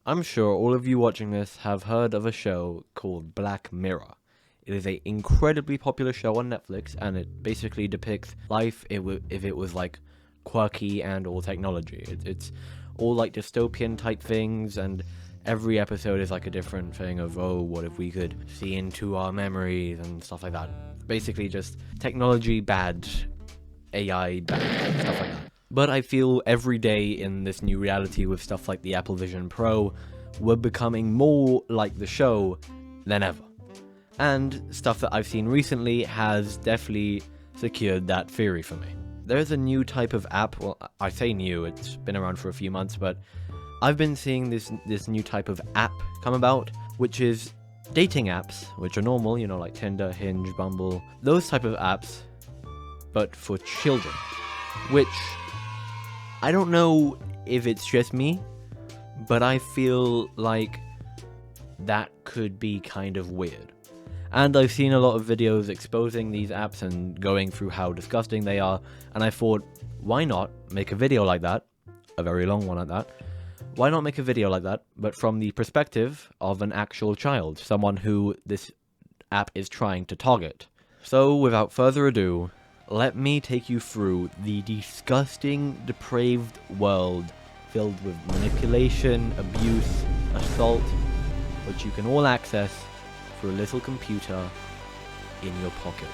I'm sure all of you watching this have heard of a show called Black Mirror. It is an incredibly popular show on Netflix, and it basically depicts life if it was like quirky and all technology. It's all like dystopian type things, and every episode is like a different thing of, oh, what if we could see into our memories and stuff like that. Basically just technology bad, AI bad, stuff like that. But I feel every day in this new reality with stuff like the Apple Vision Pro, we're becoming more like the show than ever. And stuff that I've seen recently has definitely secured that theory for me. There's a new type of app, well, I say new, it's been around for a few months, but I've been seeing this new type of app come about, which is dating apps, which are normal, you know, like Tinder, Hinge, Bumble, those type of apps, but for children, which I don't know if it's just me, but I feel like that could be kind of weird. And I've seen a lot of videos exposing these apps and going through how disgusting they are, and I thought, why not make a video like that, a very long one at that, why not make a video like that, but from the perspective of an actual child, someone who this app is trying to target. So without further ado, let me take you through the disgusting, depraved world filled with manipulation, abuse, assault, which you can all access through a little computer in your pocket.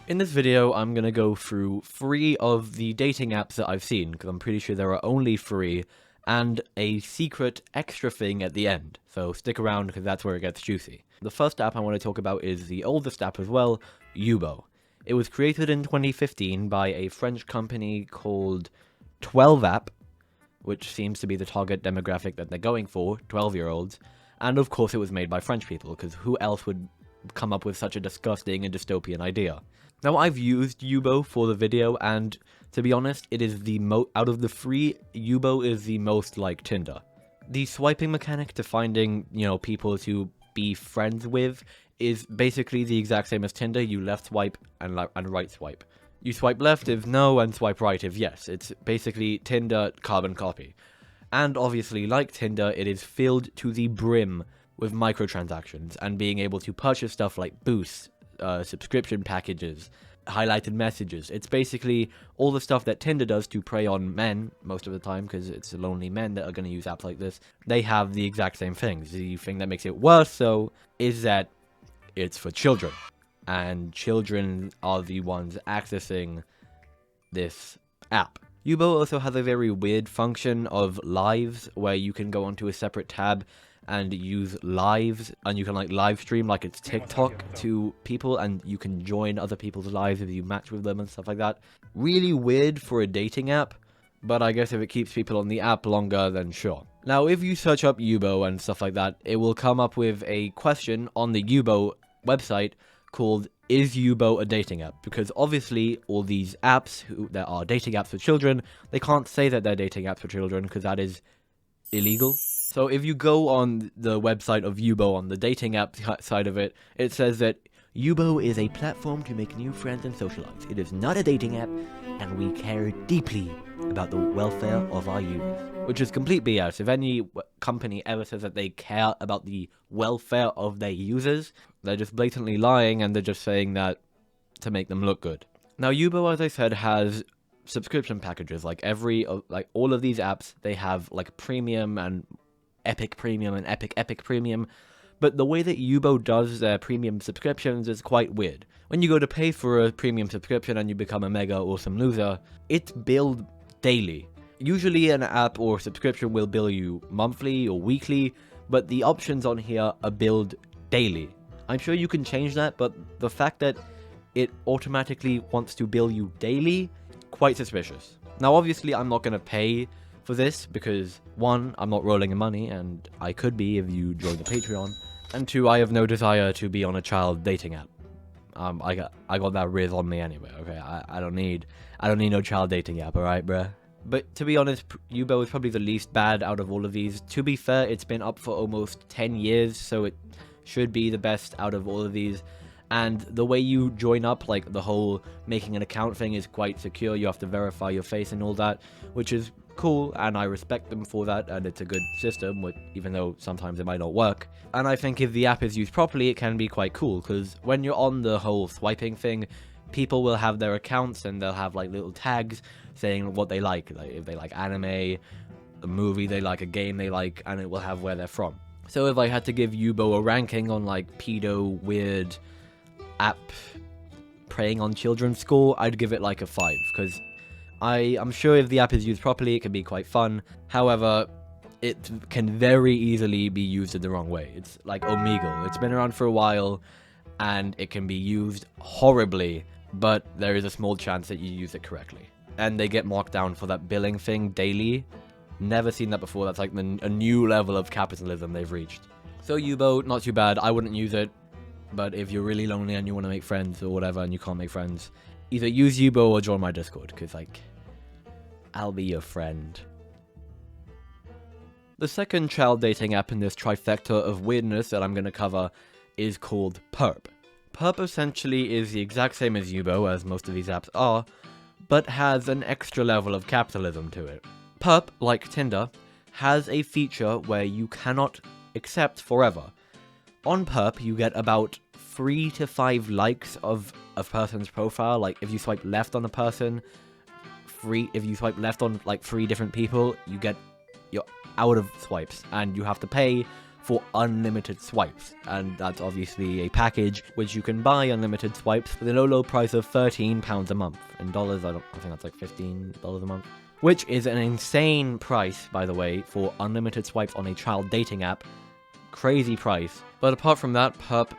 In this video, I'm going to go through 3 of the dating apps that I've seen, because I'm pretty sure there are only 3, and a secret extra thing at the end. So stick around, because that's where it gets juicy. The first app I want to talk about is the oldest app as well, Yubo. It was created in 2015 by a French company called 12app, which seems to be the target demographic that they're going for, 12-year-olds. And of course it was made by French people, because who else would come up with such a disgusting and dystopian idea? Now, I've used Yubo for the video, and to be honest, it is the out of the 3, Yubo is the most like Tinder. The swiping mechanic to finding, people to be friends with is basically the exact same as Tinder. You left swipe and right swipe. You swipe left if no, and swipe right if yes. It's basically Tinder carbon copy. And obviously, like Tinder, it is filled to the brim with microtransactions and being able to purchase stuff like boosts, subscription packages, highlighted messages. It's basically all the stuff that Tinder does to prey on men most of the time, because it's lonely men that are going to use apps like this. They have the exact same things. The thing that makes it worse, though, is that it's for children, and children are the ones accessing this app. Yubo also has a very weird function of lives, where you can go onto a separate tab and use lives, and you can like live stream like it's TikTok to people, and you can join other people's lives if you match with them and stuff like that. Really weird for a dating app, but I guess if it keeps people on the app longer, then sure. Now, if you search up Yubo and stuff like that, it will come up with a question on the Yubo website called, is Yubo a dating app? Because obviously all these apps that are dating apps for children, they can't say that they're dating apps for children, because that is illegal. So if you go on the website of Yubo, on the dating app side of it, it says that Yubo is a platform to make new friends and socialize. It is not a dating app, and we care deeply about the welfare of our users. Which is complete BS. If any company ever says that they care about the welfare of their users, they're just blatantly lying, and they're just saying that to make them look good. Now, Yubo, as I said, has subscription packages. Like all of these apps, they have like premium and epic premium and epic premium. But the way that Yubo does their premium subscriptions is quite weird. When you go to pay for a premium subscription and you become a mega awesome loser, it's billed daily. Usually an app or subscription will bill you monthly or weekly, but the options on here are billed daily. I'm sure you can change that, but the fact that it automatically wants to bill you daily, quite suspicious. Now, obviously, I'm not going to pay for this because, 1, I'm not rolling in money, and I could be if you join the Patreon, and 2, I have no desire to be on a child dating app. I got that riz on me anyway. Okay, I don't need no child dating app. All right, bruh. But to be honest, Yubo is probably the least bad out of all of these. To be fair, it's been up for almost 10 years, so it should be the best out of all of these. And the way you join up, like the whole making an account thing, is quite secure. You have to verify your face and all that, which is cool, and I respect them for that, and it's a good system, even though sometimes it might not work. And I think if the app is used properly, it can be quite cool, because when you're on the whole swiping thing, people will have their accounts, and they'll have like little tags saying what they like if they like anime, a movie they like, a game they like, and it will have where they're from. So if I had to give Yubo a ranking on like pedo, weird, app preying on children score, I'd give it like a 5, because I'm sure if the app is used properly, it can be quite fun. However, it can very easily be used in the wrong way. It's like Omegle. It's been around for a while, and it can be used horribly, but there is a small chance that you use it correctly. And they get marked down for that billing thing daily. Never seen that before. That's like a new level of capitalism they've reached. So Yubo, not too bad. I wouldn't use it. But if you're really lonely and you want to make friends or whatever and you can't make friends, either use Yubo or join my Discord, because, like, I'll be your friend. The second child dating app in this trifecta of weirdness that I'm going to cover is called Perp. Perp essentially is the exact same as Yubo, as most of these apps are, but has an extra level of capitalism to it. Perp, like Tinder, has a feature where you cannot accept forever. On Perp, you get about 3 to 5 likes of a person's profile. Like, if you swipe left on a person, if you swipe left on, like, 3 different people, you're out of swipes, and you have to pay for unlimited swipes. And that's obviously a package which you can buy unlimited swipes for the low price of £13 a month. In dollars, I think that's like $15 a month. Which is an insane price, by the way, for unlimited swipes on a child dating app. Crazy price. But apart from that, Perp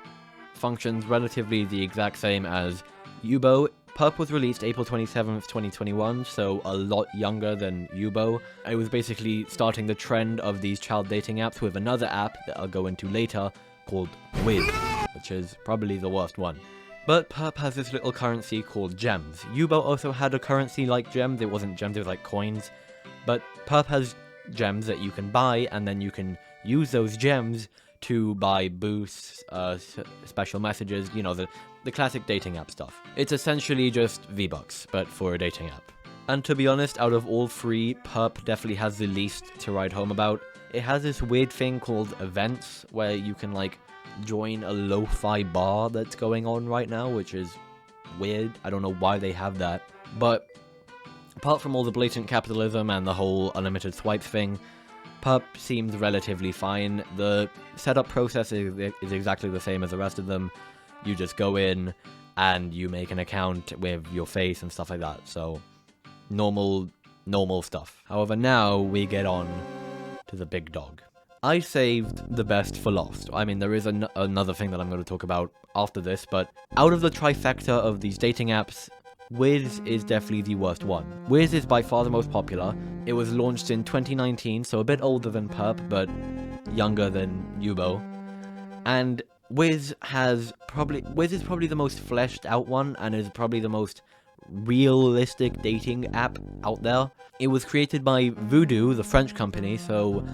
functions relatively the exact same as Yubo. Perp was released April 27th, 2021, so a lot younger than Yubo. It was basically starting the trend of these child dating apps with another app that I'll go into later called Wiz, which is probably the worst one. But Perp has this little currency called gems. Yubo also had a currency like gems. It wasn't gems, it was like coins. But Perp has gems that you can buy, and then you can use those gems to buy boosts, special messages, you know, the classic dating app stuff. It's essentially just V-Bucks, but for a dating app. And to be honest, out of all 3, Perp definitely has the least to write home about. It has this weird thing called events, where you can, like, join a lo-fi bar that's going on right now, which is weird. I don't know why they have that. But apart from all the blatant capitalism and the whole unlimited swipes thing, Perp seems relatively fine. The setup process is exactly the same as the rest of them. You just go in and you make an account with your face and stuff like that. So, normal stuff. However, now we get on to the big dog. I saved the best for last. I mean, there is another thing that I'm going to talk about after this, but out of the trifecta of these dating apps, Wiz is definitely the worst one. Wiz is by far the most popular. It was launched in 2019, so a bit older than Perp, but younger than Yubo. And Wiz is probably the most fleshed out one, and is probably the most realistic dating app out there. It was created by Voodoo, the French company, so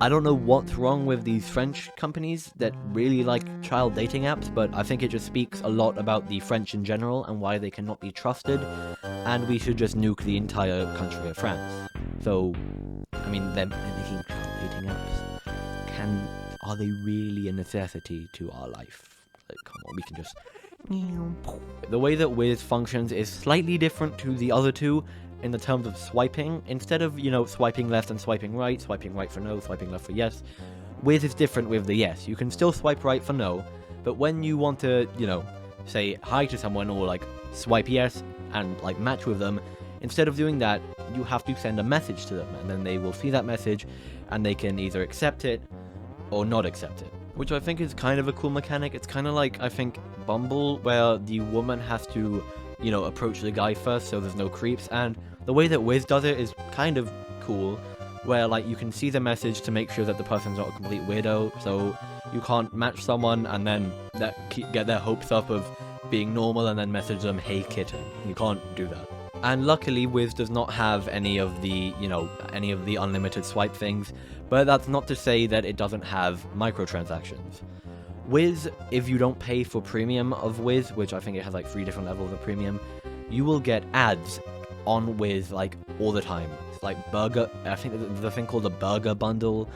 I don't know what's wrong with these French companies that really like child dating apps, but I think it just speaks a lot about the French in general and why they cannot be trusted, and we should just nuke the entire country of France. So, I mean, they're making child dating apps. Are they really a necessity to our life? Like, come on, we can just... The way that Wiz functions is slightly different to the other two in the terms of swiping. Instead of, you know, swiping left and swiping right for no, swiping left for yes, Wiz is different with the yes. You can still swipe right for no, but when you want to, you know, say hi to someone or, like, swipe yes and, like, match with them, instead of doing that, you have to send a message to them, and then they will see that message, and they can either accept it or not accept it. Which I think is kind of a cool mechanic. It's kind of like, I think, Bumble, where the woman has to, you know, approach the guy first so there's no creeps, and the way that Wiz does it is kind of cool, where, like, you can see the message to make sure that the person's not a complete weirdo, so you can't match someone and then get their hopes up of being normal and then message them, hey kitten. You can't do that. And luckily, Wiz does not have any of the unlimited swipe things, but that's not to say that it doesn't have microtransactions. Wiz, if you don't pay for premium of Wiz, which I think it has like 3 different levels of premium, you will get ads on Wiz like all the time. It's like burger, I think there's a thing called a burger bundle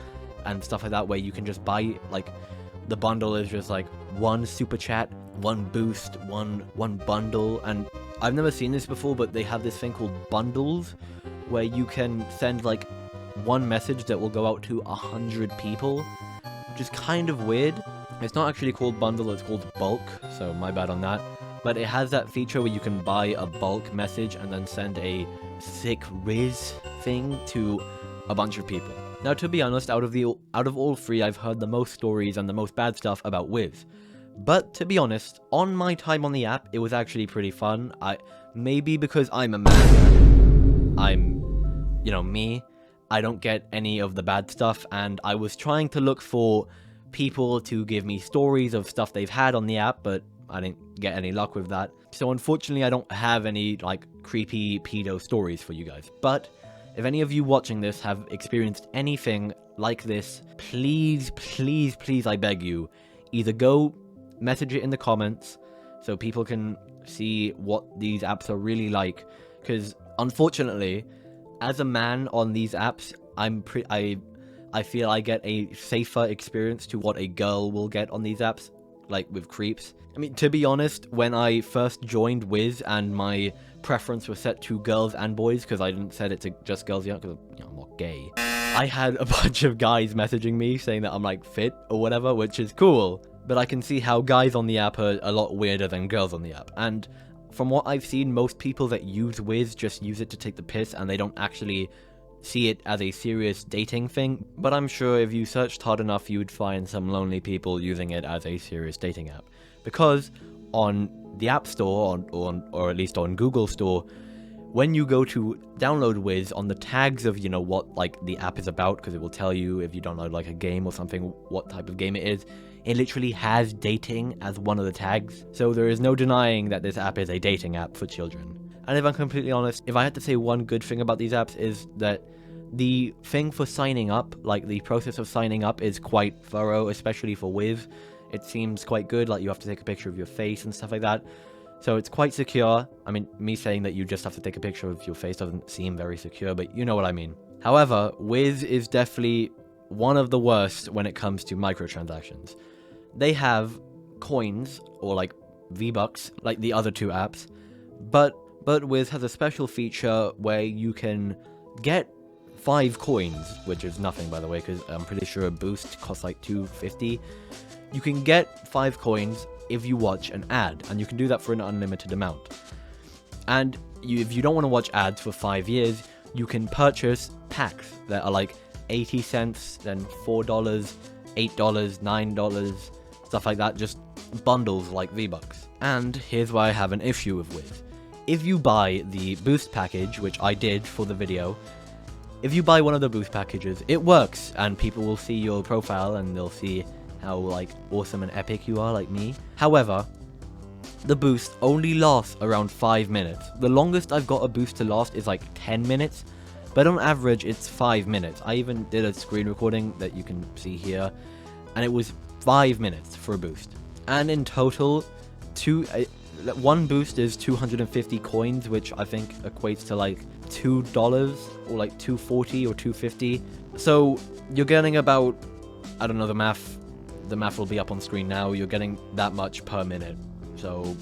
and stuff like that, where you can just buy, like, the bundle is just like 1 super chat, 1 boost, one bundle. And I've never seen this before, but they have this thing called bundles, where you can send like 1 message that will go out to 100 people, which is kind of weird. It's not actually called bundle, it's called bulk, so my bad on that. But it has that feature where you can buy a bulk message and then send a sick Riz thing to a bunch of people. Now, to be honest, out of all 3, I've heard the most stories and the most bad stuff about Wiz. But to be honest, on my time on the app, it was actually pretty fun. Maybe because I'm a man, I'm, you know, me, I don't get any of the bad stuff, and I was trying to look for people to give me stories of stuff they've had on the app, but I didn't get any luck with that. So unfortunately, I don't have any, like, creepy pedo stories for you guys. But if any of you watching this have experienced anything like this, please, please, please, I beg you, either go message it in the comments so people can see what these apps are really like. Because unfortunately, as a man on these apps, I feel I get a safer experience to what a girl will get on these apps, like with creeps. I mean, to be honest, when I first joined Wiz and my preference was set to girls and boys, because I didn't set it to just girls yet, because, you know, I'm not gay, I had a bunch of guys messaging me saying that I'm, like, fit or whatever, which is cool. But I can see how guys on the app are a lot weirder than girls on the app. And from what I've seen, most people that use Wiz just use it to take the piss, and they don't actually see it as a serious dating thing. But I'm sure if you searched hard enough, you'd find some lonely people using it as a serious dating app. Because on the App Store, or at least on Google Store, when you go to download Wiz, on the tags of, you know, what, like, the app is about, because it will tell you if you download, like, a game or something, what type of game it is, it literally has dating as one of the tags. So there is no denying that this app is a dating app for children. And if I'm completely honest, if I had to say one good thing about these apps, is that the thing for signing up, like the process of signing up, is quite thorough, especially for Wiz. It seems quite good, like you have to take a picture of your face and stuff like that. So it's quite secure. I mean, me saying that you just have to take a picture of your face doesn't seem very secure, but you know what I mean. However, Wiz is definitely one of the worst when it comes to microtransactions. They have coins, or like V-Bucks, like the other 2 apps, but Wiz has a special feature where you can get 5 coins, which is nothing, by the way, because I'm pretty sure a boost costs like $2.50. You can get 5 coins if you watch an ad, and you can do that for an unlimited amount. And if you don't want to watch ads for 5 years, you can purchase packs that are like 80 cents, then $4, $8, $9, stuff like that, just bundles like V-Bucks. And here's why I have an issue with Wiz. If you buy the boost package, which I did for the video, if you buy one of the boost packages, it works, and people will see your profile and they'll see how, like, awesome and epic you are, like me. However, the boost only lasts around 5 minutes. The longest I've got a boost to last is like 10 minutes, but on average it's 5 minutes. I even did a screen recording that you can see here, and it was 5 minutes for a boost. And in total, one boost is 250 coins, which I think equates to like $2 or like $2.40 or $2.50. So you're getting about, I don't know, the math will be up on screen now. You're getting that much per minute, so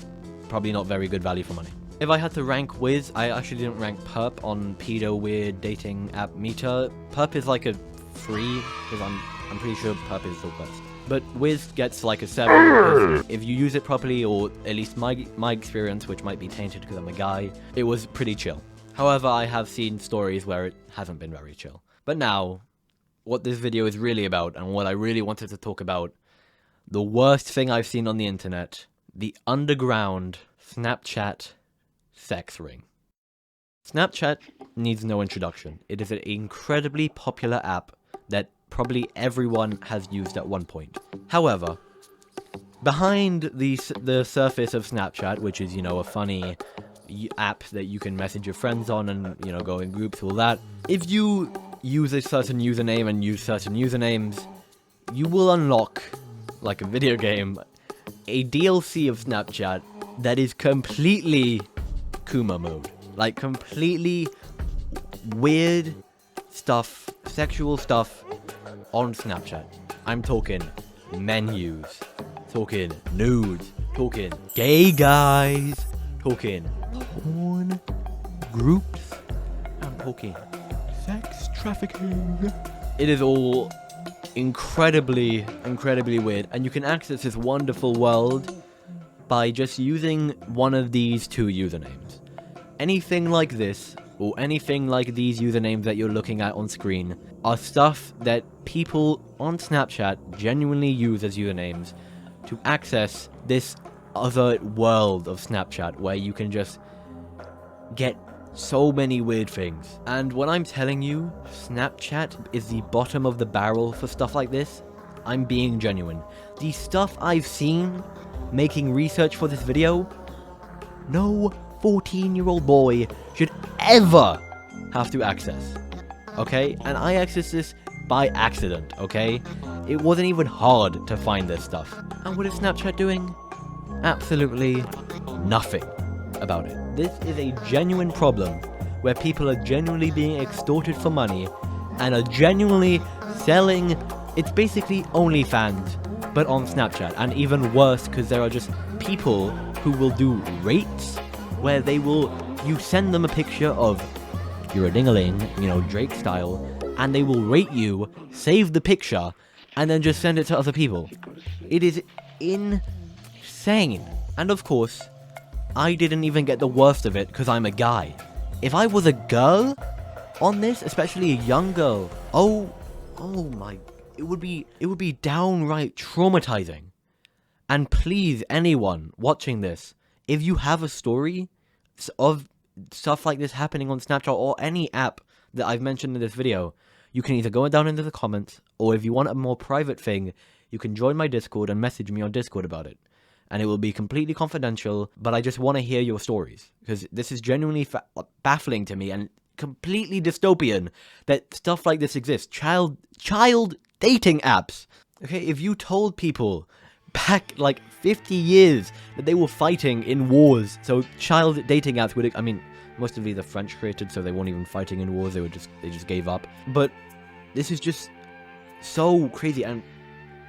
probably not very good value for money. If I had to rank Wiz, I actually didn't rank Perp on pedo weird dating app meter. Perp is like a 3, because I'm pretty sure Perp is the worst. But Wiz gets like a 7, if you use it properly, or at least my experience, which might be tainted because I'm a guy, it was pretty chill. However, I have seen stories where it hasn't been very chill. But now, what this video is really about, and what I really wanted to talk about, the worst thing I've seen on the internet, the underground Snapchat sex ring. Snapchat needs no introduction. It is an incredibly popular app that probably everyone has used at one point. However, behind the surface of Snapchat, which is, you know, a funny app that you can message your friends on and, you know, go in groups, all that, if you use a certain username and use certain usernames, you will unlock like a video game, a DLC of Snapchat that is completely Kuma mode. Like, completely weird stuff, sexual stuff on Snapchat. I'm talking menus, talking nudes, talking gay guys, talking porn groups, I'm talking sex trafficking. It is all incredibly weird, and you can access this wonderful world by just using one of these two usernames. Anything like this, or anything like these usernames that you're looking at on screen, are stuff that people on Snapchat genuinely use as usernames to access this other world of Snapchat where you can just get so many weird things. And when I'm telling you Snapchat is the bottom of the barrel for stuff like this, I'm being genuine. The stuff I've seen making research for this video, no 14-year-old boy should ever have to access. Okay? And I accessed this by accident, okay? It wasn't even hard to find this stuff. And what is Snapchat doing? Absolutely nothing about it. This is a genuine problem where people are genuinely being extorted for money and are genuinely selling. It's basically OnlyFans, but on Snapchat. And even worse, because there are just people who will do rates where you send them a picture of you're a ding-a-ling, you know, Drake style, and they will rate you, save the picture, and then just send it to other people. It is insane. And of course, I didn't even get the worst of it because I'm a guy. If I was a girl on this, especially a young girl, oh my, it would be downright traumatizing. And please, anyone watching this, if you have a story of stuff like this happening on Snapchat or any app that I've mentioned in this video, you can either go down into the comments, or if you want a more private thing, you can join my Discord and message me on Discord about it. And it will be completely confidential, but I just want to hear your stories, because this is genuinely baffling to me and completely dystopian that stuff like this exists. Child dating apps. Okay, if you told people back like 50 years that they were fighting in wars, so child dating apps would, I mean, most of these are French created, so they weren't even fighting in wars, they just gave up. But this is just so crazy. And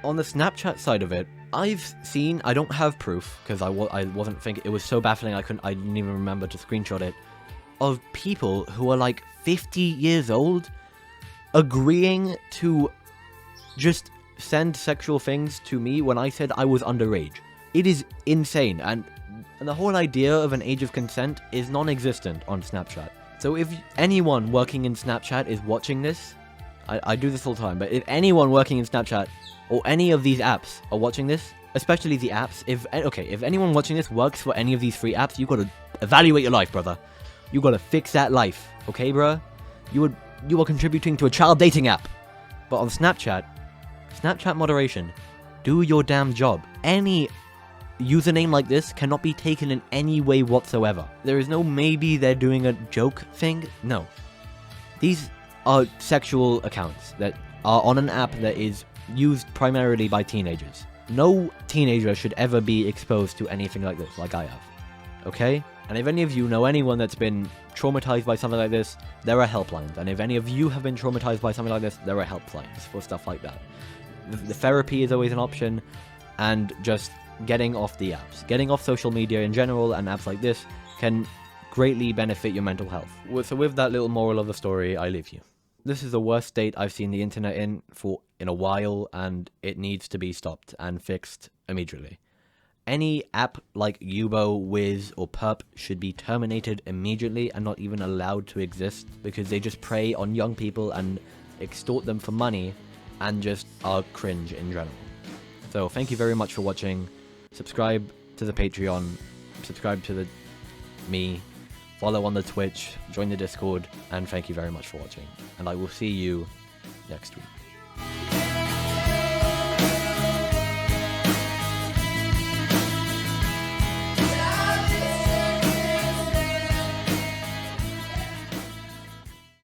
on the Snapchat side of it, I've seen, I don't have proof, because I wasn't thinking, it was so baffling I didn't even remember to screenshot it, of people who are like 50 years old agreeing to just send sexual things to me when I said I was underage. It is insane, and the whole idea of an age of consent is non-existent on Snapchat. So if anyone working in Snapchat is watching this, I do this all the time, but if anyone working in Snapchat or any of these apps are watching this, especially the apps, if anyone watching this works for any of these free apps, you gotta evaluate your life, brother. You gotta fix that life, okay, bruh? You are contributing to a child dating app. But on Snapchat moderation, do your damn job. Any username like this cannot be taken in any way whatsoever. There is no maybe they're doing a joke thing. No. These are sexual accounts that are on an app that is used primarily by teenagers. No teenager should ever be exposed to anything like this, like I have. Okay? And if any of you know anyone that's been traumatized by something like this, there are helplines. And if any of you have been traumatized by something like this, there are helplines for stuff like that. The therapy is always an option, and just getting off the apps. Getting off social media in general and apps like this can greatly benefit your mental health. So with that little moral of the story, I leave you. This is the worst state I've seen the internet in a while, and it needs to be stopped and fixed immediately. Any app like Yubo, Wiz, or Perp should be terminated immediately and not even allowed to exist, because they just prey on young people and extort them for money and just are cringe in general. So thank you very much for watching. Subscribe to the Patreon, subscribe to me, follow on the Twitch, join the Discord, and thank you very much for watching. And I will see you next week.